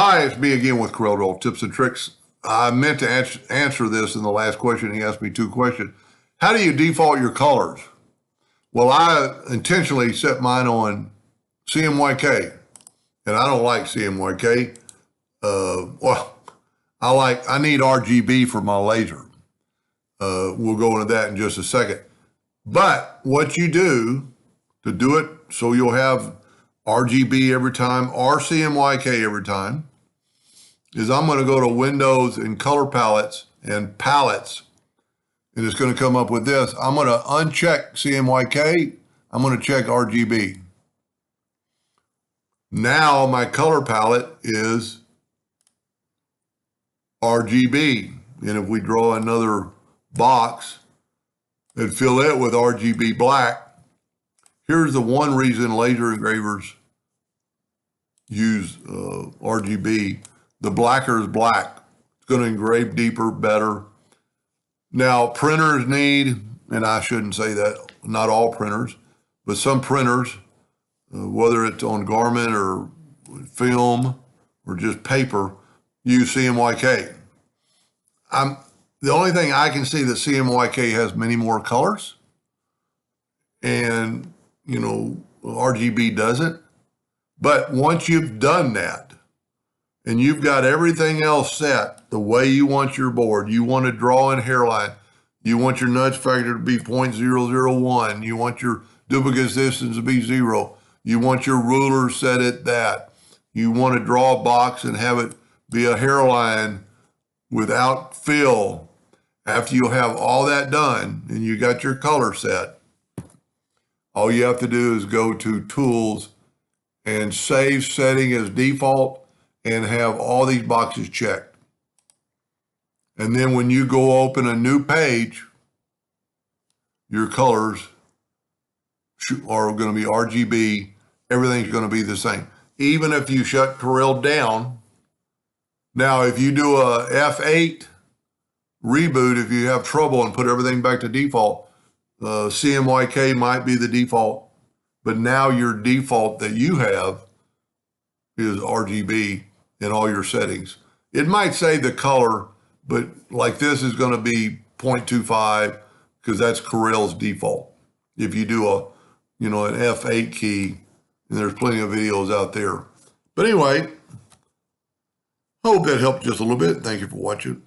Hi, it's me again with CorelDraw Tips and Tricks. I meant to answer this in the last question. He asked me two questions. How do you default your colors? Well, I intentionally set mine on CMYK, and I don't like CMYK. I need RGB for my laser. We'll go into that in just a second. But what you do to do it so you'll have RGB every time or CMYK every time is I'm going to go to Windows and Color Palettes and Palettes, and it's going to come up with this. I'm going to uncheck CMYK. I'm going to check RGB. Now my color palette is RGB. And if we draw another box and fill it with RGB black, here's the one reason laser engravers use RGB. The blacker is black. It's going to engrave deeper, better. Now, printers need, and I shouldn't say that, not all printers, but some printers, whether it's on garment or film or just paper, use CMYK. The only thing I can see that CMYK has many more colors, and RGB doesn't. But once you've done that, and you've got everything else set the way you want your board, you want to draw in hairline, you want your nudge factor to be 0.001, you want your duplicate distance to be 0, you want your ruler set at that, you want to draw a box and have it be a hairline without fill. After you have all that done and you got your color set, all you have to do is go to Tools and Save Setting as Default and have all these boxes checked. And then when you go open a new page, your colors are going to be RGB. Everything's going to be the same. Even if you shut Corel down. Now, if you do a F8 reboot, if you have trouble and put everything back to default, CMYK might be the default, but now your default that you have is RGB in all your settings. It might say the color, but like this is going to be 0.25 because that's Corel's default. If you do an F8 key, and there's plenty of videos out there. But anyway, I hope that helped just a little bit. Thank you for watching.